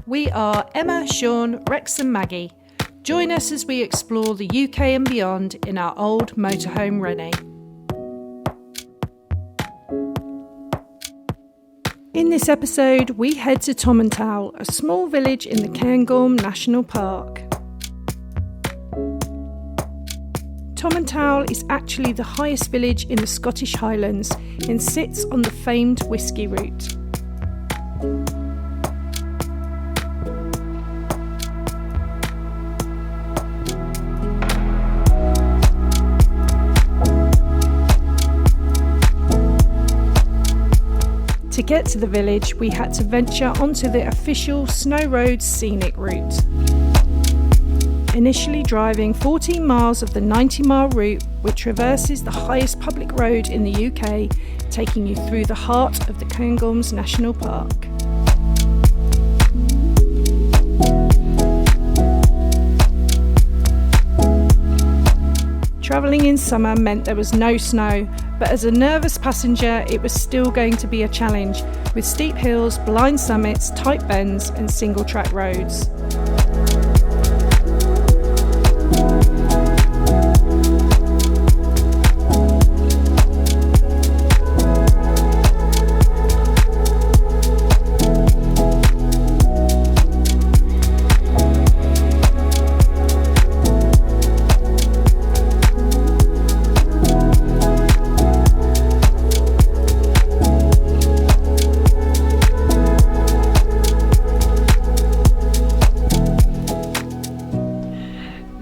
We are Emma, Sean, Rex and Maggie. Join us as we explore the UK and beyond in our old motorhome Rennie. In this episode, we head to Tomintoul, a small village in the Cairngorms National Park. Tomintoul is actually the highest village in the Scottish Highlands and sits on the famed whisky route. To get to the village, we had to venture onto the official Snow Road scenic route. Initially driving 14 miles of the 90-mile route, which traverses the highest public road in the UK, taking you through the heart of the Cairngorms National Park. Travelling in summer meant there was no snow, but as a nervous passenger it was still going to be a challenge, with steep hills, blind summits, tight bends and single track roads.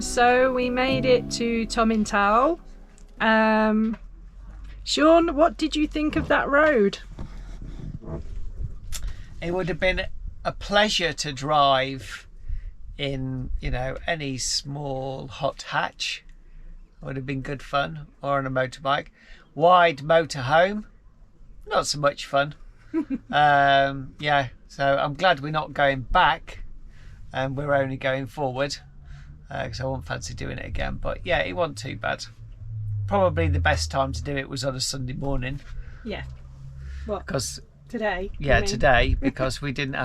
So we made it to Tomintoul. Sean, what did you think of that road? It would have been a pleasure to drive in, any small hot hatch. It would have been good fun, or on a motorbike. Wide motorhome, not so much fun. So I'm glad we're not going back and we're only going forward. Because I won't fancy doing it again, but yeah, it wasn't too bad. Probably the best time to do it was on a Sunday morning. Yeah. What? Because today? Yeah, today, because we didn't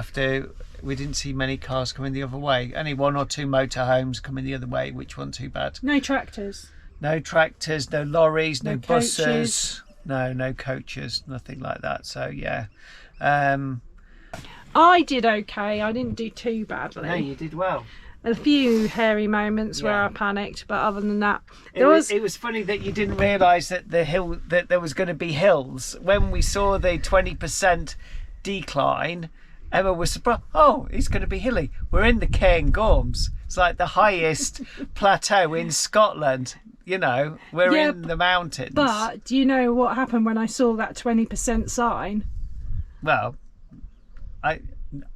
see many cars coming the other way. Only one or two motorhomes coming the other way, which wasn't too bad. No tractors. No tractors, no lorries, no buses, coaches. no coaches, nothing like that. So yeah. I did okay. I didn't do too badly. No, you did well. A few hairy moments where I panicked, but other than that, it was funny that you didn't realise that that there was going to be hills. When we saw the 20% decline, Emma was surprised. Oh, it's going to be hilly. We're in the Cairngorms. It's like the highest plateau in Scotland. We're in the mountains. But do you know what happened when I saw that 20% sign? Well,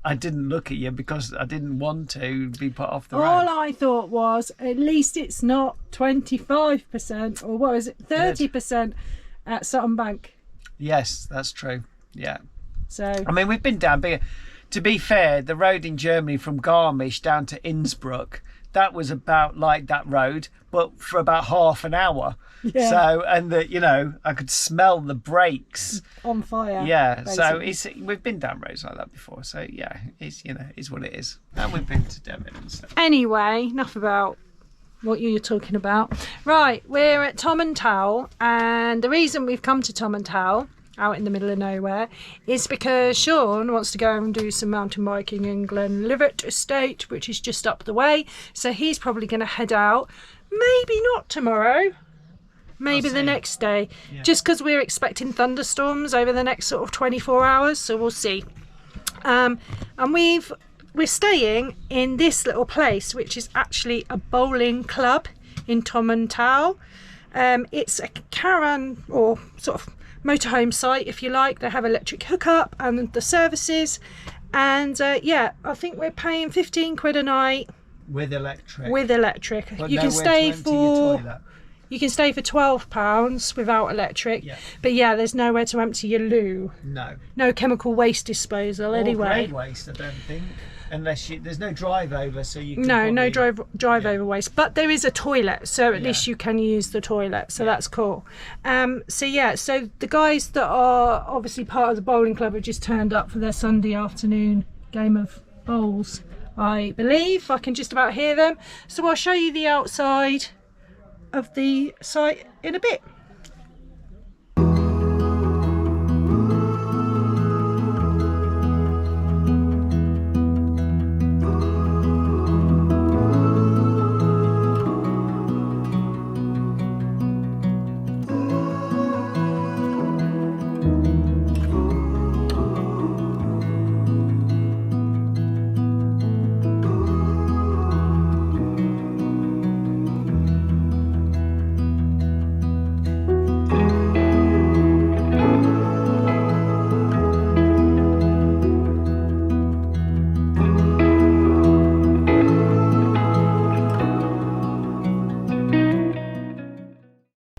I didn't look at you because I didn't want to be put off the road. All I thought was, at least it's not 25% or what is it, 30% at Sutton Bank. Yes, that's true. Yeah. So I mean, we've been down. But to be fair, the road in Germany from Garmisch down to Innsbruck, that was about like that road, but for about half an hour. Yeah. So, and I could smell the brakes on fire. Yeah. Basically. So we've been down roads like that before. So yeah, it's it's what it is. And we've been to Devon and stuff. Anyway, enough about what you're talking about. Right, we're at Tomintoul, and the reason we've come to Tomintoul, out in the middle of nowhere, is because Sean wants to go and do some mountain biking in GLENLIVET estate, which is just up the way. So he's probably going to head out. Maybe not tomorrow. Maybe the next day, just because we're expecting thunderstorms over the next sort of 24 hours, so we'll see. And we're staying in this little place, which is actually a bowling club in Tomintoul. It's a caravan or sort of motorhome site, if you like. They have electric hookup and the services, and I think we're paying 15 quid a night with electric. But you can stay for. You can stay for £12 without electric, but there's nowhere to empty your loo. No chemical waste disposal anyway. Or grey waste, I don't think. Unless there's no drive over, so you can no drive over waste, but there is a toilet, so at least you can use the toilet, so that's cool. So the guys that are obviously part of the bowling club have just turned up for their Sunday afternoon game of bowls, I believe. I can just about hear them. So I'll show you the outside of the site in a bit.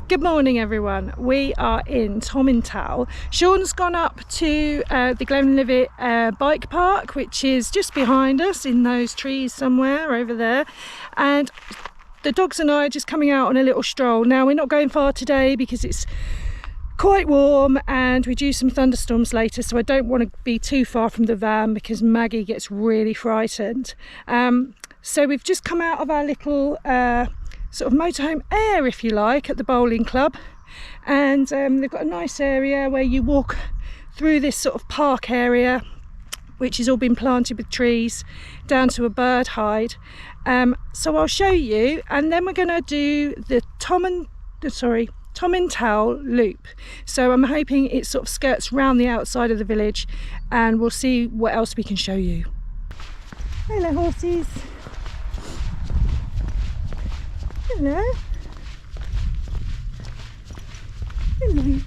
Good morning everyone, we are in Tomintoul. Sean's gone up to the GLENLIVET bike park, which is just behind us in those trees somewhere over there, and the dogs and I are just coming out on a little stroll. Now we're not going far today because it's quite warm and we do some thunderstorms later, so I don't want to be too far from the van because Maggie gets really frightened. So we've just come out of our little sort of motorhome air, if you like, at the bowling club, and they've got a nice area where you walk through this sort of park area which has all been planted with trees down to a bird hide. So I'll show you, and then we're going to do the Tomintoul loop. So I'm hoping it sort of skirts round the outside of the village, and we'll see what else we can show you. Hello horses. Hello. Hello.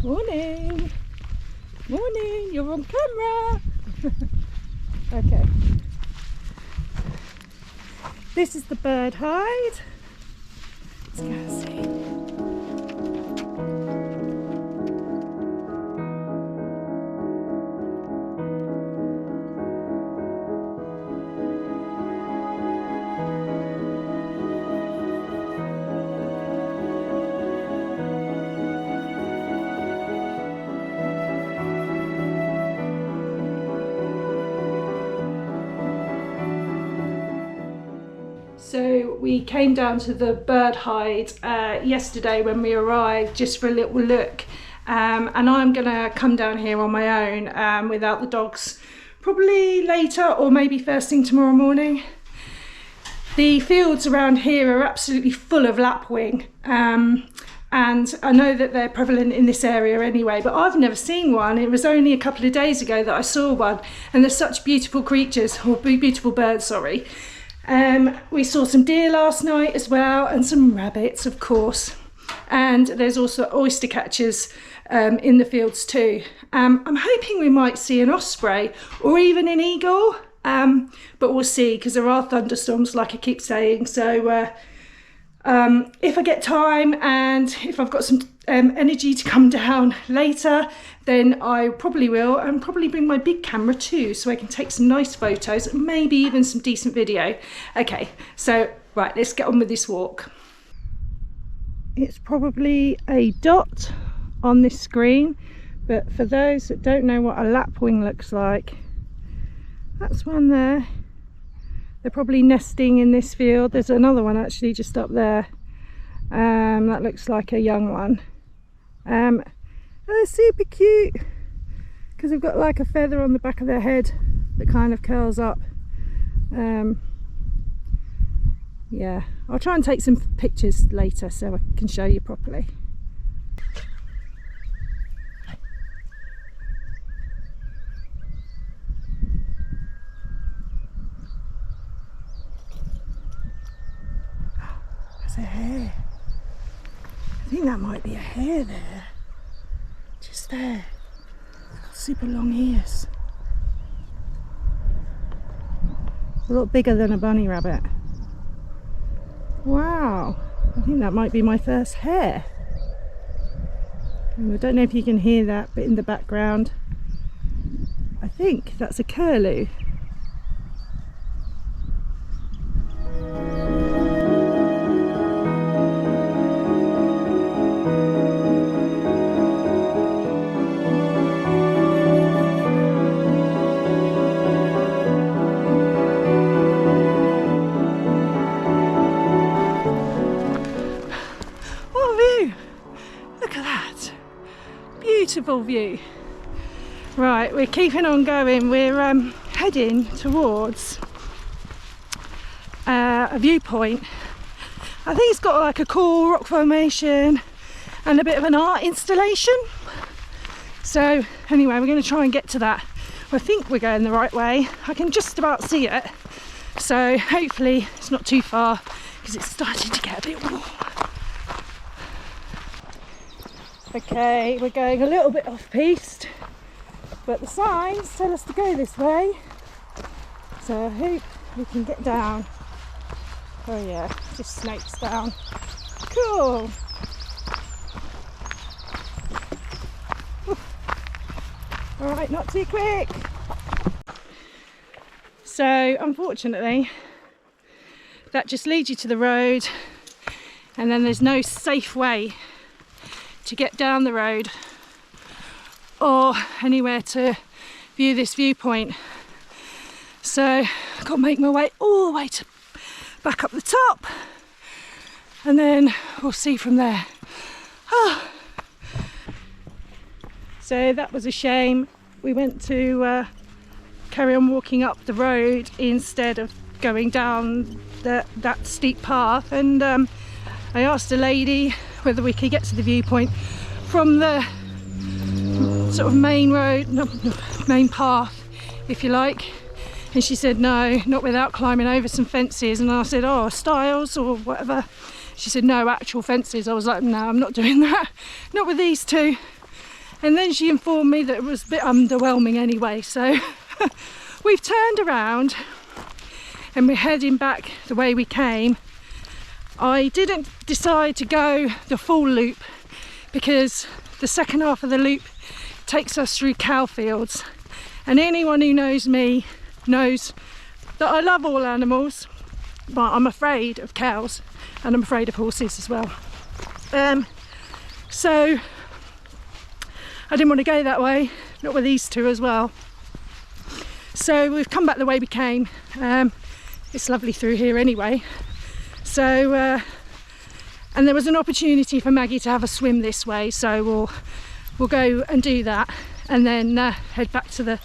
Morning. Morning. You're on camera. Okay. This is the bird hide. Let's go and see. So we came down to the bird hide yesterday when we arrived, just for a little look, and I'm gonna come down here on my own without the dogs, probably later or maybe first thing tomorrow morning. The fields around here are absolutely full of lapwing, and I know that they're prevalent in this area anyway, but I've never seen one. It was only a couple of days ago that I saw one, and they're such beautiful creatures, or beautiful birds, sorry. We saw some deer last night as well, and some rabbits, of course, and there's also oyster catchers in the fields too. I'm hoping we might see an osprey or even an eagle, but we'll see, because there are thunderstorms, like I keep saying. So if I get time and if I've got some energy to come down later, then I probably will, and probably bring my big camera too, so I can take some nice photos, maybe even some decent video. Okay, so right, let's get on with this walk. It's probably a dot on this screen, but for those that don't know what a lapwing looks like, that's one there. They're probably nesting in this field. There's another one actually just up there. That looks like a young one. They're super cute because they've got like a feather on the back of their head that kind of curls up. Yeah, I'll try and take some pictures later so I can show you properly. There's a hare. I think that might be a hare there. Just there. It's got super long ears. A lot bigger than a bunny rabbit. Wow, I think that might be my first hare. And I don't know if you can hear that, but in the background, I think that's a curlew. full view. Right, we're keeping on going. We're heading towards a viewpoint. I think it's got like a cool rock formation and a bit of an art installation. So anyway, we're going to try and get to that. I think we're going the right way. I can just about see it. So hopefully it's not too far because it's starting to get a bit warm. Okay, we're going a little bit off piste, but the signs tell us to go this way. So I hope we can get down. Oh yeah, just snakes down. Cool. All right, not too quick. So unfortunately, that just leads you to the road, and then there's no safe way to get down the road or anywhere to view this viewpoint. So I've got to make my way all the way to back up the top, and then we'll see from there. Oh. So that was a shame. We went to carry on walking up the road instead of going down that steep path, and I asked a lady whether we could get to the viewpoint from the sort of main road, main path if you like, and she said no, not without climbing over some fences. And I said, oh, stiles or whatever. She said no, actual fences. I was like, no, I'm not doing that, not with these two. And then she informed me that it was a bit underwhelming anyway, so we've turned around and we're heading back the way we came. I didn't decide to go the full loop because the second half of the loop takes us through cow fields, and anyone who knows me knows that I love all animals, but I'm afraid of cows and I'm afraid of horses as well. So I didn't want to go that way, not with these two as well. So we've come back the way we came. It's lovely through here anyway. So, and there was an opportunity for Maggie to have a swim this way, so we'll go and do that, and then head back to the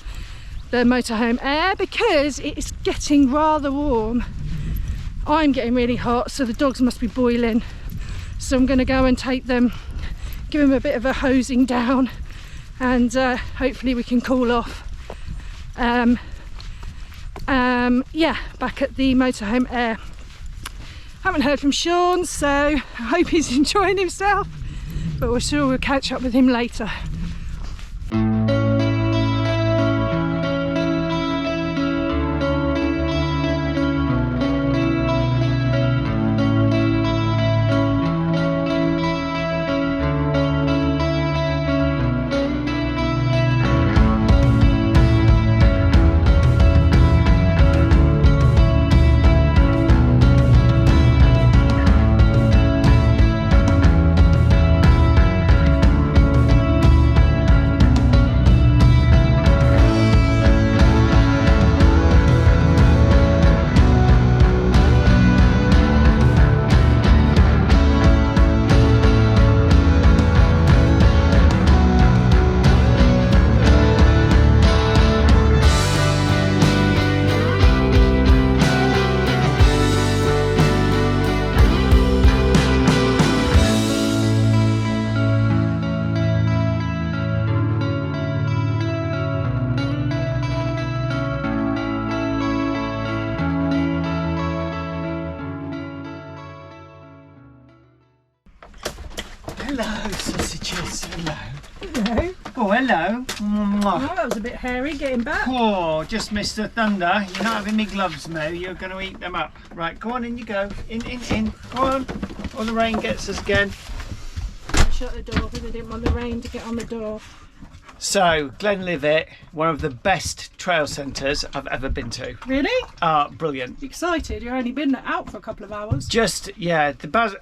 motorhome air because it's getting rather warm. I'm getting really hot, so the dogs must be boiling. So I'm going to go and take them, give them a bit of a hosing down, and hopefully we can cool off. Yeah, back at the motorhome air. Haven't heard from Sean, so I hope he's enjoying himself, but we're sure we'll catch up with him later. Hello, sausages. Hello. Hello. Oh, hello. Oh, that was a bit hairy getting back. Oh, just missed the thunder. You're not having me gloves, Mo. You're going to eat them up. Right, go on, in you go. In. Go on. Or the rain gets us again. Shut the door because I didn't want the rain to get on the door. So, Glenlivet, one of the best trail centres I've ever been to. Really? Brilliant. Excited? You've only been out for a couple of hours. Just, yeah,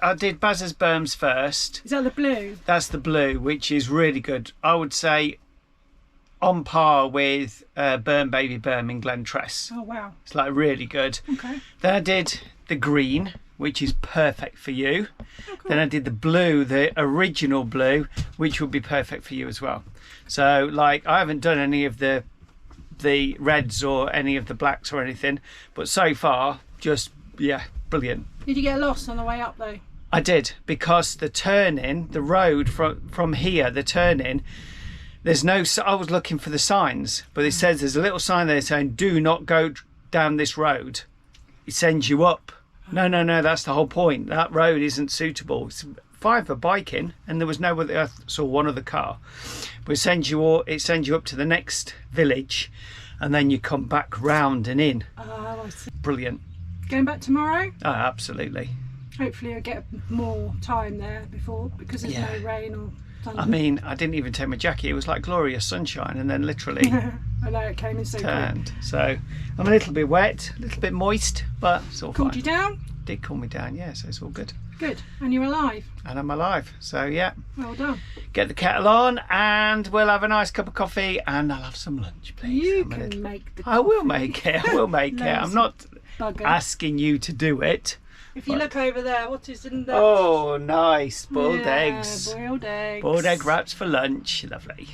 I did Baz's Berms first. Is that the blue? That's the blue, which is really good. I would say on par with Burn Baby Berm in Glen Tress. Oh, wow. It's like really good. Okay. Then I did the green, which is perfect for you. Then I did the blue, the original blue, which would be perfect for you as well. So like I haven't done any of the reds or any of the blacks or anything, but so far just, yeah, brilliant. Did you get lost on the way up though? I did, because the turning, the road from here, the turning, there's no, I was looking for the signs, but it says there's a little sign there saying do not go down this road. It sends you up. No, that's the whole point. That road isn't suitable. It's fine for biking, and there was no other, I saw one other car, but it sends you up to the next village, and then you come back round and in. Oh, I see. Brilliant. Going back tomorrow? Oh, absolutely. Hopefully I'll get more time there before, because there's no rain or thunder. I mean, I didn't even take my jacket. It was like glorious sunshine, and then literally I know, it came in so turned. quick. So I'm a little bit wet, a little bit moist, but it's all Cooled fine. you down? Did cool me down, yeah, so it's all good. Good. And you're alive? And I'm alive, so yeah. Well done. Get the kettle on, and we'll have a nice cup of coffee, and I'll have some lunch, please. You can make the I will make it, I will make it. I'm not bugger. asking you to do it. If you look over there, what is in there? Oh, nice, boiled eggs. Boiled eggs. Boiled egg wraps for lunch, lovely.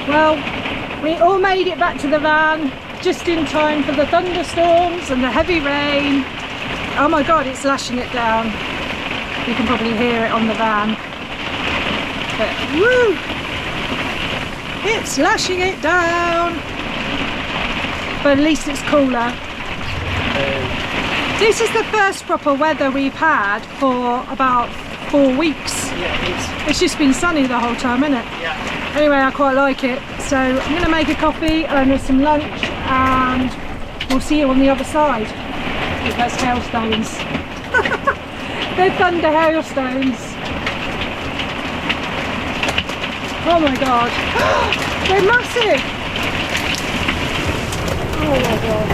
Well, we all made it back to the van just in time for the thunderstorms and the heavy rain. Oh my God, it's lashing it down. You can probably hear it on the van. But woo! It's lashing it down. But at least it's cooler. This is the first proper weather we've had for about 4 weeks. Yeah, It's just been sunny the whole time, isn't it? yeah. Anyway, I quite like it. So I'm going to make a coffee and there's some lunch, and we'll see you on the other side. With those hailstones. They're thunder hailstones. Oh my God. They're massive. Oh my God.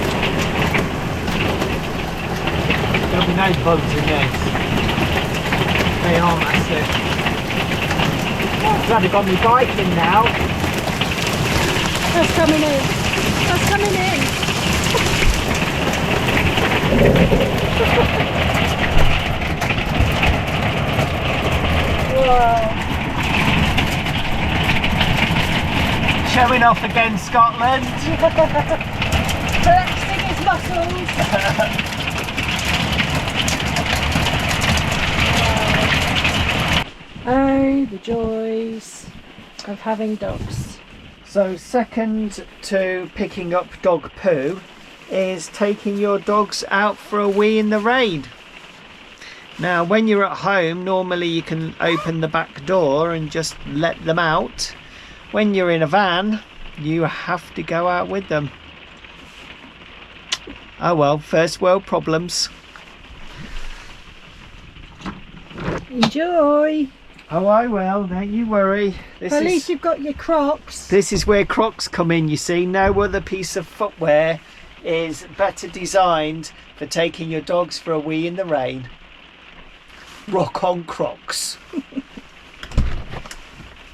There'll be no bugs in this. They are massive. I'm glad I got me bike in now. That's coming in. That's coming in. Whoa. Showing off again, Scotland. Flexing his muscles. Oh, the joys of having dogs. So second to picking up dog poo is taking your dogs out for a wee in the rain. Now when you're at home, normally you can open the back door and just let them out. When you're in a van, you have to go out with them. Oh well, first world problems. Enjoy. Oh I will, don't you worry. At least you've got your Crocs. This is where Crocs come in, you see. No other piece of footwear is better designed for taking your dogs for a wee in the rain. Rock on Crocs.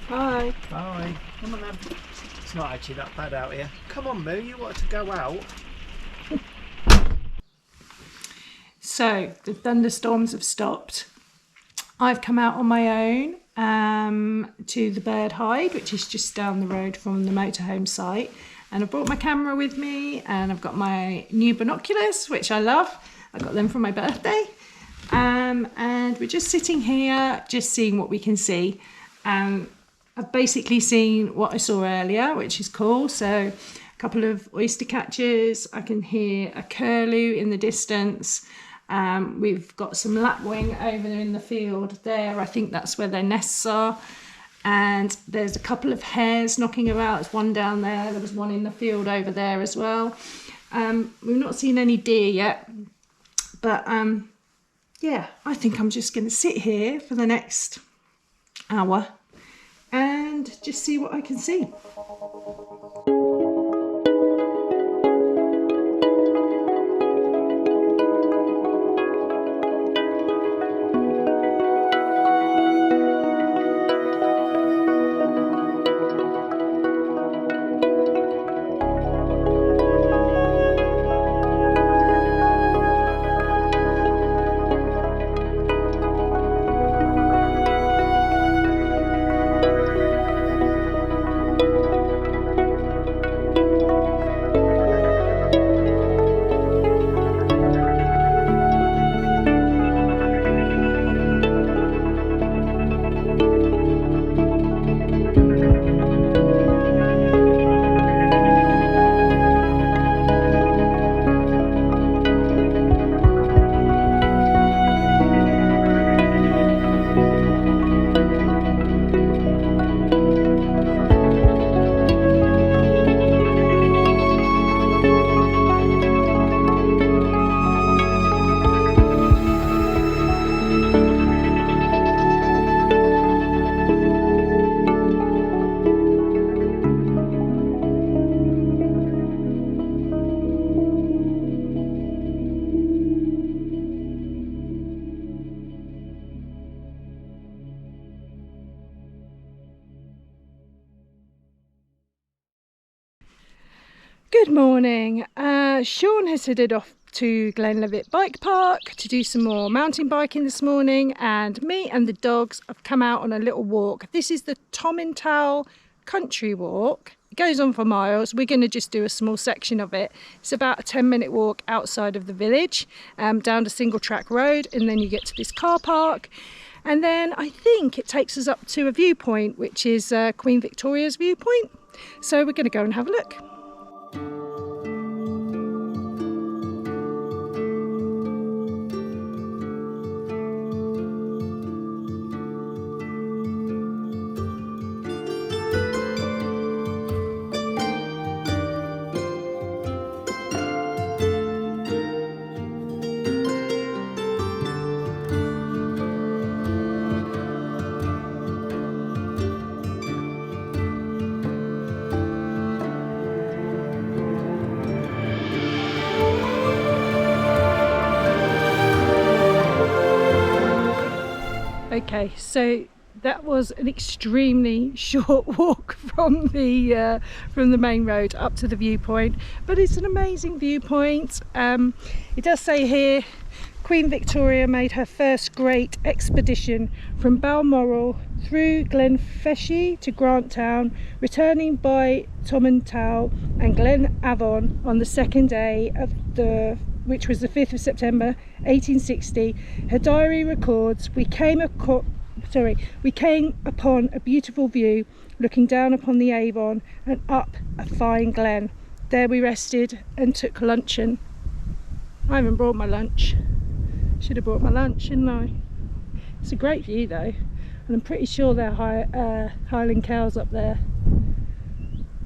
Bye. Bye. Come on then. It's not actually that bad out here. Come on Moo, you want to go out? So the thunderstorms have stopped. I've come out on my own to the bird hide, which is just down the road from the motorhome site, and I've brought my camera with me, and I've got my new binoculars, which I love. I got them for my birthday, and we're just sitting here just seeing what we can see. I've basically seen what I saw earlier, which is cool. So a couple of oyster catchers, I can hear a curlew in the distance. We've got some lapwing over in the field there. I think that's where their nests are. And there's a couple of hares knocking about. There's one down there. There was one in the field over there as well. We've not seen any deer yet. But yeah, I think I'm just going to sit here for the next hour and just see what I can see. Good morning. Sean has headed off to GLENLIVET Bike Park to do some more mountain biking this morning, and me and the dogs have come out on a little walk. This is the Tomintoul country walk. It goes on for miles. We're going to just do a small section of it. It's about a 10-minute walk outside of the village, down a single track road, and then you get to this car park. And then I think it takes us up to a viewpoint, which is Queen Victoria's viewpoint. So we're going to go and have a look. Okay, so that was an extremely short walk from the main road up to the viewpoint, but it's an amazing viewpoint. It does say here Queen Victoria made her first great expedition from Balmoral through Glenfeshie to Grantown, returning by Tomintoul and Glenavon on the second day of which was the 5th of September 1860. Her diary records, we came upon a beautiful view, looking down upon the Avon and up a fine glen. There we rested and took luncheon. I haven't brought my lunch. Should have brought my lunch, shouldn't I? It's a great view though, and I'm pretty sure there are Highland cows up there.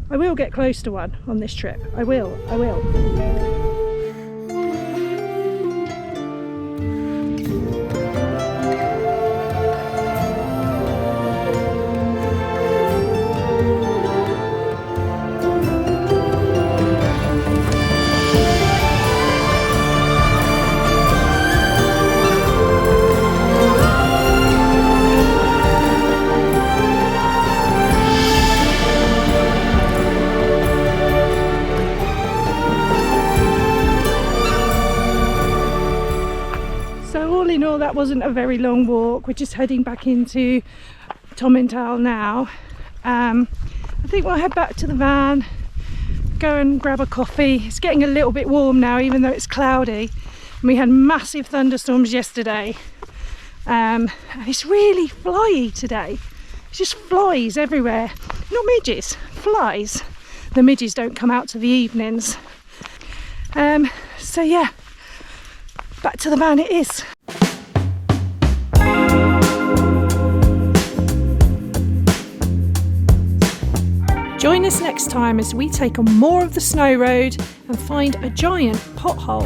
I will get close to one on this trip. I will. All in all, that wasn't a very long walk. We're just heading back into Tomintoul now. I think we'll head back to the van, go and grab a coffee. It's getting a little bit warm now, even though it's cloudy. And we had massive thunderstorms yesterday. And it's really flyy today. It's just flies everywhere. Not midges, flies. The midges don't come out till the evenings. So yeah, back to the van it is. Join us next time as we take on more of the snow road and find a giant pothole.